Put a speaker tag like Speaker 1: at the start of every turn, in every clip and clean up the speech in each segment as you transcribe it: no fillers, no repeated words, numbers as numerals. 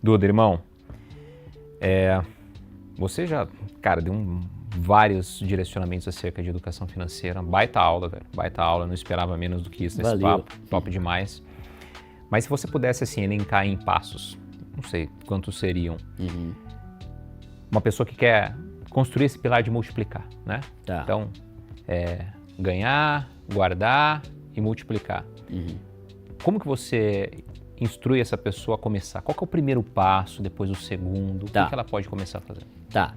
Speaker 1: Duda, irmão, você já, cara, deu vários direcionamentos acerca de educação financeira. Baita aula, velho. Baita aula, não esperava menos do que isso nesse
Speaker 2: Valeu.
Speaker 1: papo. Top demais. Mas se você pudesse, assim, elencar em passos, não sei quantos seriam, uma pessoa que quer construir esse pilar de multiplicar, né?
Speaker 2: Tá.
Speaker 1: Então, ganhar, guardar e multiplicar. Como que você instrui essa pessoa a começar? Qual que é o primeiro passo, depois o segundo?
Speaker 2: Tá.
Speaker 1: O que ela pode começar a fazer?
Speaker 2: Tá.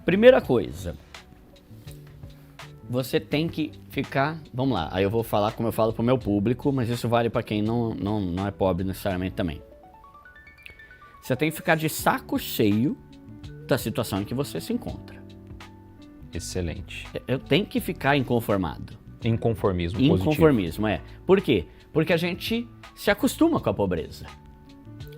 Speaker 2: Primeira coisa, você tem que ficar... Vamos lá, aí eu vou falar como eu falo pro meu público, mas isso vale para quem não é pobre necessariamente também. Você tem que ficar de saco cheio da situação em que você se encontra.
Speaker 1: Excelente.
Speaker 2: Eu tenho que ficar inconformado.
Speaker 1: Inconformismo positivo.
Speaker 2: Inconformismo, Por quê? Porque a gente se acostuma com a pobreza.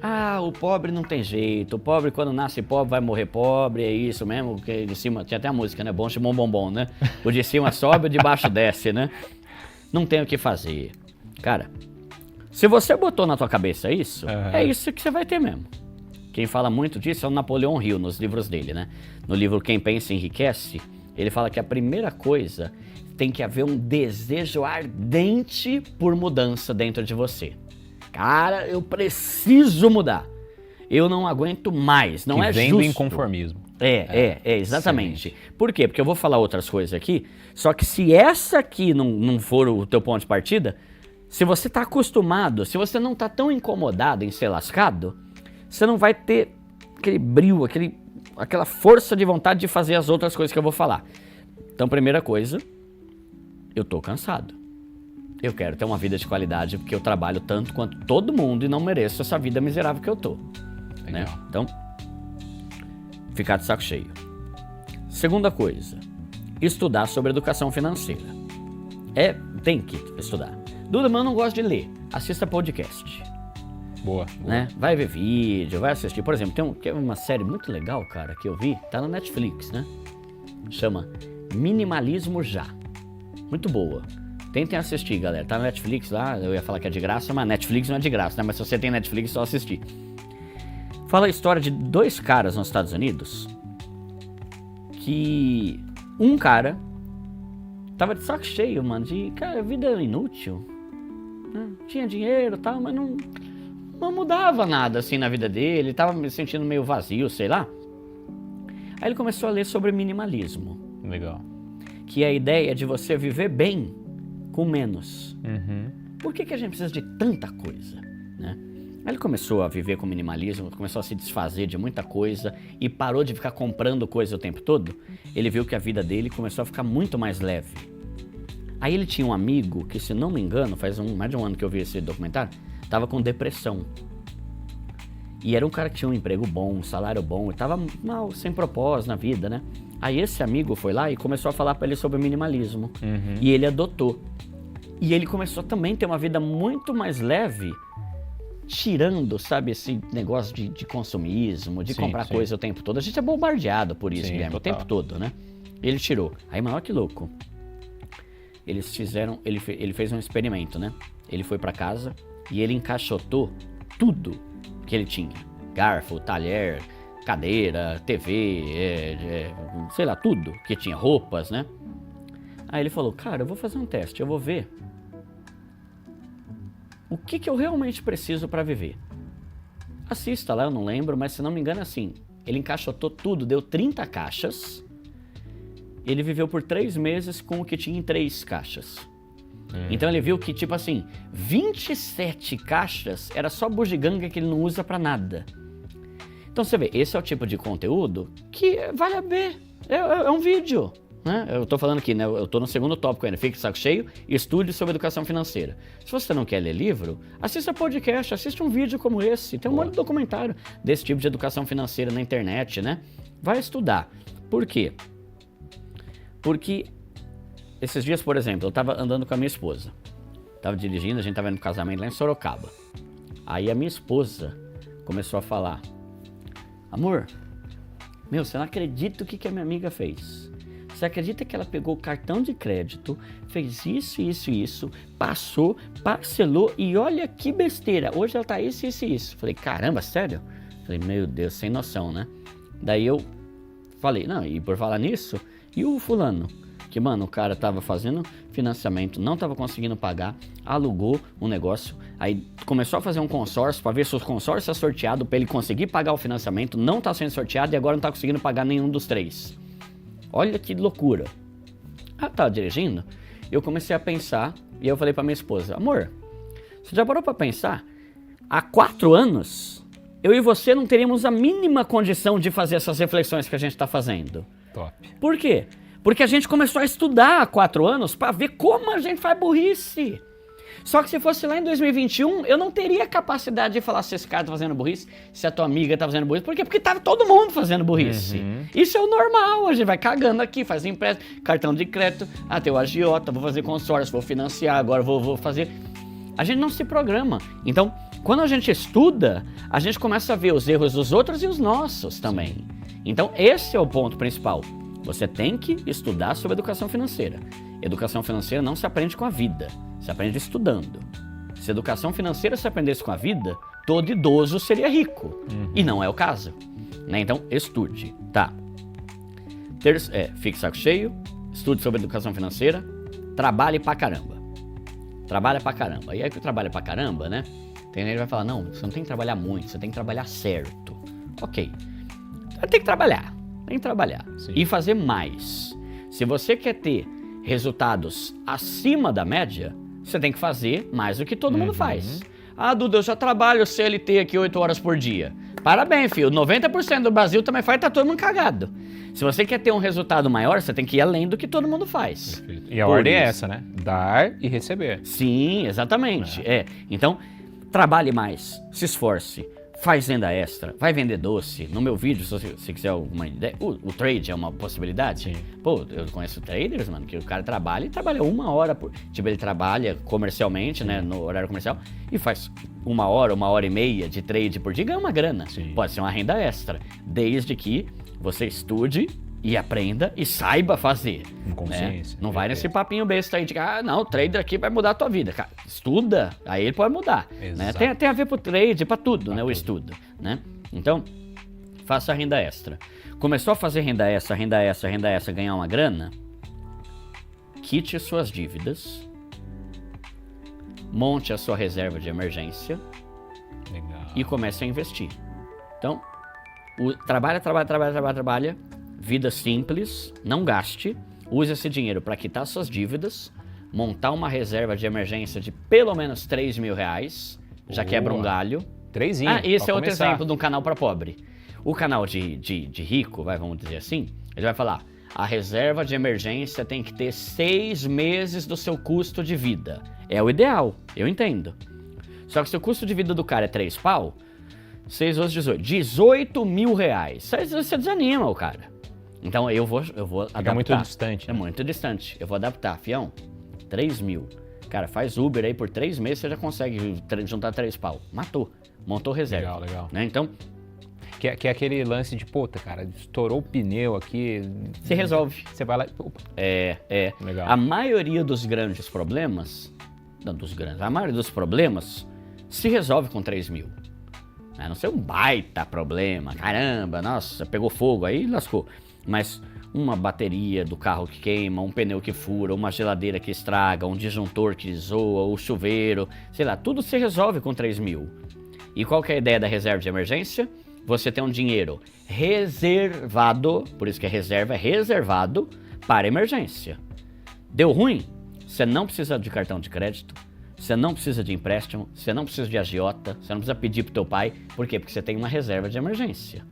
Speaker 2: Ah, o pobre não tem jeito, o pobre quando nasce pobre vai morrer pobre, é isso mesmo, porque de cima, tinha até a música, né? Bom, chimom, bom, bom, né? O de cima sobe, o de baixo desce, né? Não tem o que fazer. Cara, se você botou na tua cabeça isso, é isso que você vai ter mesmo. Quem fala muito disso é o Napoleão Hill, nos livros dele, né? No livro Quem Pensa Enriquece, ele fala que a primeira coisa tem que haver um desejo ardente por mudança dentro de você. Cara, eu preciso mudar. Eu não aguento mais, não é justo.
Speaker 1: Que vem do inconformismo.
Speaker 2: Exatamente. Por quê? Porque eu vou falar outras coisas aqui, só que se essa aqui não for o teu ponto de partida, se você tá acostumado, se você não tá tão incomodado em ser lascado, você não vai ter aquele brio, aquela força de vontade de fazer as outras coisas que eu vou falar. Então, primeira coisa, eu tô cansado. Eu quero ter uma vida de qualidade porque eu trabalho tanto quanto todo mundo e não mereço essa vida miserável que eu tô. Né? Então, ficar de saco cheio. Segunda coisa, estudar sobre educação financeira. Tem que estudar. Duda, mas eu não gosto de ler. Assista podcast.
Speaker 1: Boa.
Speaker 2: Né? Vai ver vídeo, vai assistir. Por exemplo, tem uma série muito legal, cara, que eu vi, tá no Netflix, né? Chama Minimalismo Já. Muito boa. Tentem assistir, galera. Tá no Netflix lá, eu ia falar que é de graça, mas Netflix não é de graça, né? Mas se você tem Netflix, é só assistir. Fala a história de dois caras nos Estados Unidos que um cara tava de saco cheio, mano, de, cara, a vida é inútil. Né? Tinha dinheiro e tal, mas não mudava nada assim na vida dele, tava me sentindo meio vazio, sei lá. Aí ele começou a ler sobre minimalismo.
Speaker 1: Legal.
Speaker 2: Que é a ideia de você viver bem com menos. Por que a gente precisa de tanta coisa, né? Aí ele começou a viver com minimalismo, começou a se desfazer de muita coisa e parou de ficar comprando coisa o tempo todo. Ele viu que a vida dele começou a ficar muito mais leve. Aí ele tinha um amigo que, se não me engano, faz mais de um ano que eu vi esse documentário, tava com depressão. E era um cara que tinha um emprego bom, um salário bom, e tava mal, sem propósito na vida, né? Aí esse amigo foi lá e começou a falar pra ele sobre minimalismo. E ele adotou. E ele começou também a ter uma vida muito mais leve, tirando, sabe, esse negócio de consumismo, de comprar coisa o tempo todo. A gente é bombardeado por isso, Guilherme, o tempo todo, né? Ele tirou. Aí, maior que louco. Eles fizeram, ele fez um experimento, né? Ele foi pra casa e ele encaixotou tudo que ele tinha. Garfo, talher, cadeira, TV, sei lá, tudo que tinha, roupas, né? Aí ele falou, cara, eu vou fazer um teste, eu vou ver o que eu realmente preciso para viver. Assista lá, eu não lembro, mas se não me engano é assim, ele encaixotou tudo, deu 30 caixas, ele viveu por 3 meses com o que tinha em 3 caixas. Então ele viu que, tipo assim, 27 caixas era só bugiganga que ele não usa pra nada. Então você vê, esse é o tipo de conteúdo que vale a ver, é um vídeo. Né? Eu tô falando aqui, né? Eu tô no segundo tópico ainda, fique de saco cheio e estude sobre educação financeira. Se você não quer ler livro, assista podcast, assista um vídeo como esse. Tem um monte de documentário desse tipo de educação financeira na internet, né? Vai estudar. Por quê? Porque esses dias, por exemplo, eu tava andando com a minha esposa. Tava dirigindo, a gente tava indo no casamento lá em Sorocaba. Aí a minha esposa começou a falar, amor, meu, você não acredita o que a minha amiga fez. Você acredita que ela pegou o cartão de crédito, fez isso, isso e isso, passou, parcelou e olha que besteira. Hoje ela tá isso, isso e isso. Falei, caramba, sério? Falei, meu Deus, sem noção, né? Daí eu falei, não, e por falar nisso, e o fulano? Que, mano, o cara tava fazendo financiamento, não tava conseguindo pagar, alugou um negócio, aí começou a fazer um consórcio pra ver se o consórcio é sorteado pra ele conseguir pagar o financiamento, não tá sendo sorteado e agora não tá conseguindo pagar nenhum dos 3. Olha que loucura. Ela tava dirigindo, eu comecei a pensar e eu falei pra minha esposa, amor, você já parou pra pensar? Há 4 anos, eu e você não teríamos a mínima condição de fazer essas reflexões que a gente tá fazendo.
Speaker 1: Top.
Speaker 2: Por quê? Porque a gente começou a estudar há 4 anos para ver como a gente faz burrice. Só que se fosse lá em 2021, eu não teria capacidade de falar se esse cara tá fazendo burrice, se a tua amiga tá fazendo burrice. Por quê? Porque tava todo mundo fazendo burrice. Isso é o normal, a gente vai cagando aqui, faz empréstimo, cartão de crédito, tem o agiota, vou fazer consórcio, vou financiar, agora vou fazer... A gente não se programa. Então, quando a gente estuda, a gente começa a ver os erros dos outros e os nossos também. Então, esse é o ponto principal. Você tem que estudar sobre educação financeira. Educação financeira não se aprende com a vida, se aprende estudando. Se educação financeira se aprendesse com a vida, todo idoso seria rico. E não é o caso. Né? Então, estude. Tá. Fique saco cheio, estude sobre educação financeira, trabalhe pra caramba. Trabalha pra caramba. E aí que trabalha pra caramba, né? Tem gente que vai falar, não, você não tem que trabalhar muito, você tem que trabalhar certo. Ok. Tem que trabalhar. Tem que trabalhar.
Speaker 1: Sim.
Speaker 2: E fazer mais. Se você quer ter resultados acima da média, você tem que fazer mais do que todo mundo faz. Duda, eu já trabalho CLT aqui 8 horas por dia. Parabéns, filho. 90% do Brasil também faz, tá todo mundo cagado. Se você quer ter um resultado maior, você tem que ir além do que todo mundo faz.
Speaker 1: Perfeito. E a ordem é essa, né? Dar e receber.
Speaker 2: Sim, exatamente. Então, trabalhe mais, se esforce. Faz venda extra, vai vender doce. No meu vídeo, se você quiser alguma ideia, o trade é uma possibilidade.
Speaker 1: Sim.
Speaker 2: Pô, eu conheço traders, mano, que o cara trabalha 1 hora por... Tipo, ele trabalha comercialmente, né, no horário comercial, e faz 1 hora, 1h30 de trade por dia, ganha uma grana.
Speaker 1: Sim.
Speaker 2: Pode ser uma renda extra, desde que você estude e aprenda e saiba fazer.
Speaker 1: Com consciência.
Speaker 2: Né? Não vai nesse papinho besta aí de que, não, o trader aqui vai mudar a tua vida. Cara, estuda, aí ele pode mudar. Né? Tem a ver pro trade, pra tudo, né? O estudo. Né? Então, faça renda extra. Começou a fazer renda extra, ganhar uma grana, quite suas dívidas, monte a sua reserva de emergência.
Speaker 1: Legal.
Speaker 2: E comece a investir. Então, trabalha, vida simples, não gaste, use esse dinheiro para quitar suas dívidas, montar uma reserva de emergência de pelo menos R$3.000, já quebra um galho.
Speaker 1: 3.
Speaker 2: Esse é outro exemplo de um canal para pobre. O canal de rico, vamos dizer assim, ele vai falar, a reserva de emergência tem que ter 6 meses do seu custo de vida. É o ideal, eu entendo. Só que se o custo de vida do cara é 3 pau, 6 vezes 18, R$18.000. Você desanima o cara. Então eu vou adaptar.
Speaker 1: É muito distante.
Speaker 2: É muito distante. Eu vou adaptar, fião. 3.000. Cara, faz Uber aí por 3 meses, você já consegue juntar 3 pau. Matou. Montou reserva.
Speaker 1: Legal.
Speaker 2: Né? Então...
Speaker 1: Que é aquele lance de, puta, cara, estourou o pneu aqui.
Speaker 2: Se resolve.
Speaker 1: Você vai lá... Opa.
Speaker 2: Legal. A maioria dos grandes problemas... A maioria dos problemas se resolve com 3.000. A não ser um baita problema. Caramba, nossa, pegou fogo, aí lascou. Mas uma bateria do carro que queima, um pneu que fura, uma geladeira que estraga, um disjuntor que zoa, o chuveiro, sei lá, tudo se resolve com 3.000. E qual que é a ideia da reserva de emergência? Você tem um dinheiro reservado, por isso que reserva é reservado para emergência. Deu ruim? Você não precisa de cartão de crédito, você não precisa de empréstimo, você não precisa de agiota, você não precisa pedir pro teu pai. Por quê? Porque você tem uma reserva de emergência.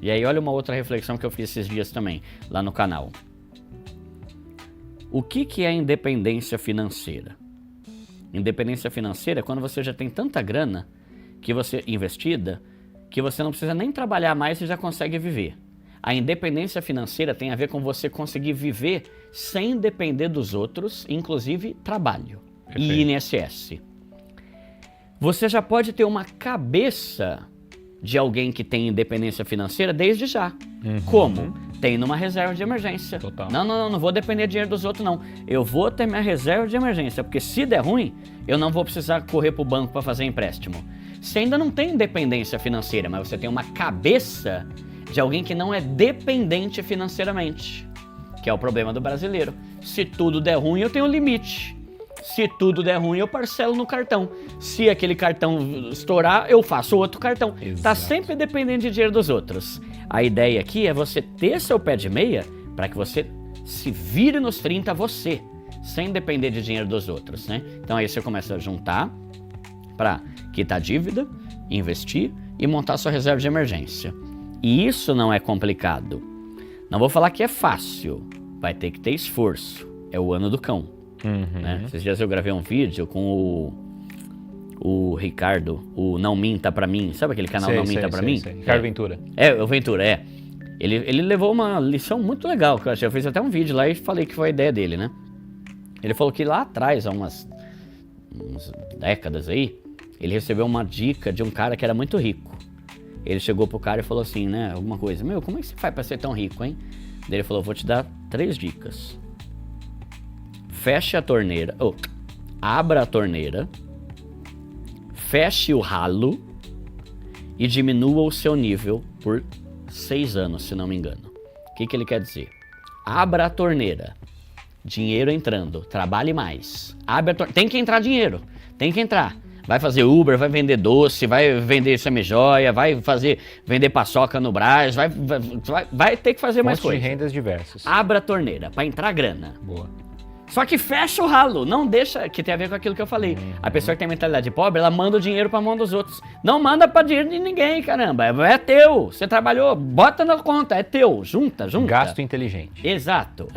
Speaker 2: E aí olha uma outra reflexão que eu fiz esses dias também, lá no canal. O que é independência financeira? Independência financeira é quando você já tem tanta grana que você investida, que você não precisa nem trabalhar mais e já consegue viver. A independência financeira tem a ver com você conseguir viver sem depender dos outros, inclusive trabalho.
Speaker 1: Perfeito.
Speaker 2: E INSS. Você já pode ter uma cabeça de alguém que tem independência financeira desde já. Como? Tem numa reserva de emergência.
Speaker 1: Total.
Speaker 2: Não vou depender de dinheiro dos outros, não. Eu vou ter minha reserva de emergência, porque se der ruim, eu não vou precisar correr pro banco para fazer empréstimo. Você ainda não tem independência financeira, mas você tem uma cabeça de alguém que não é dependente financeiramente, que é o problema do brasileiro. Se tudo der ruim, eu tenho limite. Se tudo der ruim, eu parcelo no cartão. Se aquele cartão estourar, eu faço outro cartão.
Speaker 1: Exato.
Speaker 2: Tá sempre dependendo de dinheiro dos outros. A ideia aqui é você ter seu pé de meia para que você se vire nos 30 você, sem depender de dinheiro dos outros, né? Então aí você começa a juntar para quitar dívida, investir e montar sua reserva de emergência. E isso não é complicado. Não vou falar que é fácil, vai ter que ter esforço. É o ano do cão. Né? Esses dias eu gravei um vídeo com o Ricardo, o Não Minta Pra Mim. Sabe aquele canal Não Minta Pra Mim?
Speaker 1: Ricardo Ventura.
Speaker 2: O Ventura, Ele levou uma lição muito legal, que eu achei. Eu fiz até um vídeo lá e falei que foi a ideia dele, né? Ele falou que lá atrás, há umas décadas aí, ele recebeu uma dica de um cara que era muito rico. Ele chegou pro cara e falou assim, né? Alguma coisa. Meu, como é que você faz pra ser tão rico, hein? Daí ele falou, vou te dar 3 dicas. Feche a torneira, abra a torneira, feche o ralo e diminua o seu nível por 6 anos, se não me engano. O que ele quer dizer? Abra a torneira, dinheiro entrando, trabalhe mais. Tem que entrar dinheiro, tem que entrar. Vai fazer Uber, vai vender doce, vai vender semi-joia, vai vender paçoca no Brás, vai ter que fazer mais coisas.
Speaker 1: De rendas diversas.
Speaker 2: Abra a torneira para entrar grana.
Speaker 1: Boa.
Speaker 2: Só que fecha o ralo, não deixa, que tem a ver com aquilo que eu falei. A pessoa que tem mentalidade pobre, ela manda o dinheiro pra mão dos outros. Não manda pra dinheiro de ninguém, caramba. É teu, você trabalhou, bota na conta, é teu, junta.
Speaker 1: Gasto inteligente.
Speaker 2: Exato,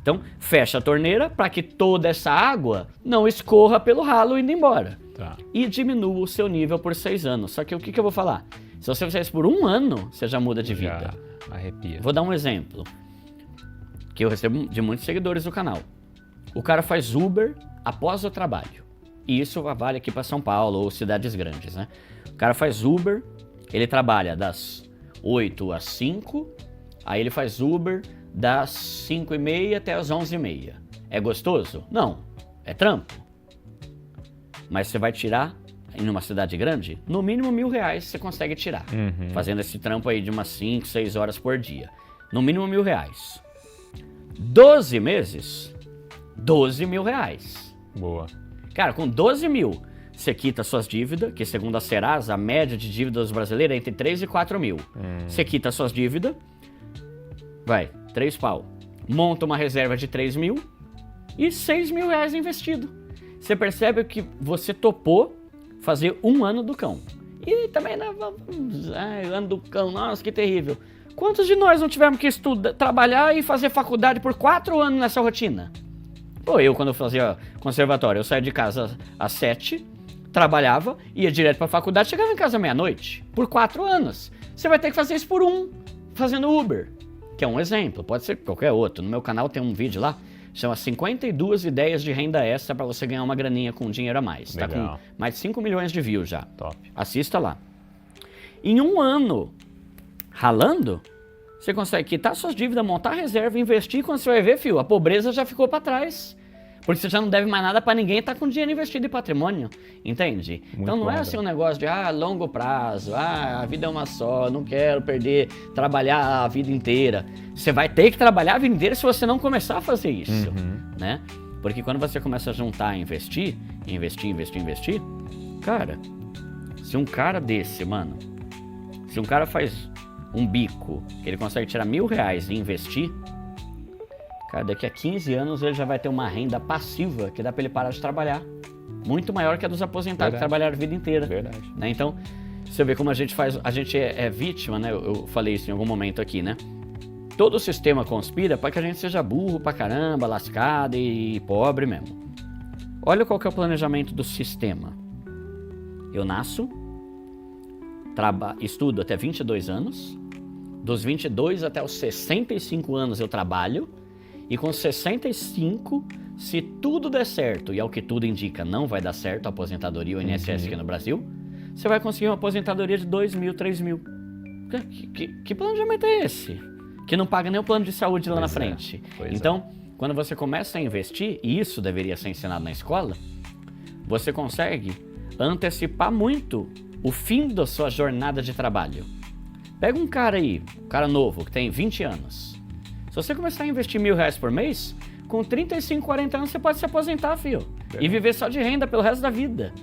Speaker 2: Então, fecha a torneira para que toda essa água não escorra pelo ralo indo embora.
Speaker 1: Tá.
Speaker 2: E diminua o seu nível por 6 anos. Só que o que eu vou falar? Se você fizer isso por 1 ano, você já muda de vida.
Speaker 1: Já arrepia.
Speaker 2: Vou dar um exemplo, que eu recebo de muitos seguidores do canal. O cara faz Uber após o trabalho. E isso vale aqui para São Paulo ou cidades grandes, né? O cara faz Uber, ele trabalha das 8 às 5, aí ele faz Uber das 5h30 até as 11h30. É gostoso? Não. É trampo. Mas você vai tirar, em uma cidade grande, no mínimo R$1.000 você consegue tirar. Fazendo esse trampo aí de umas 5, 6 horas por dia. No mínimo R$1.000. 12 meses... R$12.000.
Speaker 1: Boa.
Speaker 2: Cara, com 12 mil, você quita suas dívidas, que segundo a Serasa, a média de dívidas dos brasileiros é entre 3 e 4 mil. Você quita suas dívidas, vai, 3 pau. Monta uma reserva de 3 mil e R$6.000 investido. Você percebe que você topou fazer 1 ano do cão. E também, né, ano do cão, nossa, que terrível. Quantos de nós não tivemos que estudar, trabalhar e fazer faculdade por 4 anos nessa rotina? Pô, eu quando eu fazia conservatório, eu saía de casa às 7, trabalhava, ia direto pra faculdade, chegava em casa meia-noite, por 4 anos. Você vai ter que fazer isso por 1, fazendo Uber, que é um exemplo, pode ser qualquer outro. No meu canal tem um vídeo lá, chama 52 ideias de renda extra pra você ganhar uma graninha com dinheiro a mais.
Speaker 1: Legal.
Speaker 2: Tá com mais de 5 milhões de views já.
Speaker 1: Top.
Speaker 2: Assista lá. Em 1 ano, ralando, você consegue quitar suas dívidas, montar reserva, investir, quando você vai ver, filho, a pobreza já ficou pra trás. Porque você já não deve mais nada pra ninguém, tá com dinheiro investido em patrimônio, entende?
Speaker 1: Muito
Speaker 2: então não
Speaker 1: bom,
Speaker 2: é assim um negócio de, longo prazo, a vida é uma só, não quero trabalhar a vida inteira. Você vai ter que trabalhar a vida inteira se você não começar a fazer isso, né? Porque quando você começa a juntar, investir, cara, se um cara desse, mano, se um cara faz um bico, que ele consegue tirar R$1.000 e investir, cara, daqui a 15 anos ele já vai ter uma renda passiva que dá pra ele parar de trabalhar. Muito maior que a dos aposentados que trabalharam a vida inteira.
Speaker 1: Verdade.
Speaker 2: Né? Então, você vê como a gente faz, a gente é vítima, né? Eu falei isso em algum momento aqui, né? Todo o sistema conspira para que a gente seja burro pra caramba, lascado e pobre mesmo. Olha qual que é o planejamento do sistema. Eu nasço, estudo até 22 anos, dos 22 até os 65 anos eu trabalho, e com 65, se tudo der certo, e ao que tudo indica não vai dar certo a aposentadoria ou INSS aqui no Brasil, você vai conseguir uma aposentadoria de 2.000, 3.000. Que planejamento é esse? Que não paga nem o plano de saúde lá na frente. Então, quando você começa a investir, e isso deveria ser ensinado na escola, você consegue antecipar muito o fim da sua jornada de trabalho. Pega um cara aí, um cara novo, que tem 20 anos. Se você começar a investir R$1.000 por mês, com 35, 40 anos você pode se aposentar, filho. E viver só de renda pelo resto da vida.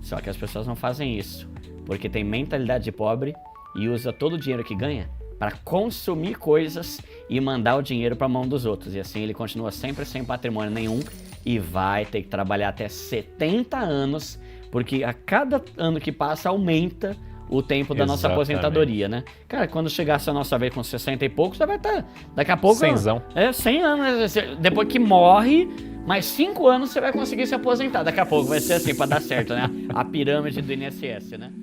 Speaker 2: Só que as pessoas não fazem isso, porque tem mentalidade de pobre e usa todo o dinheiro que ganha para consumir coisas e mandar o dinheiro para a mão dos outros. E assim ele continua sempre sem patrimônio nenhum e vai ter que trabalhar até 70 anos, porque a cada ano que passa aumenta o tempo da nossa aposentadoria, né? Cara, quando chegasse a nossa vez com 60 e poucos, você vai estar... Daqui a pouco... 100 anos. Depois que morre, mais 5 anos você vai conseguir se aposentar. Daqui a pouco vai ser assim, para dar certo, né? A pirâmide do INSS, né?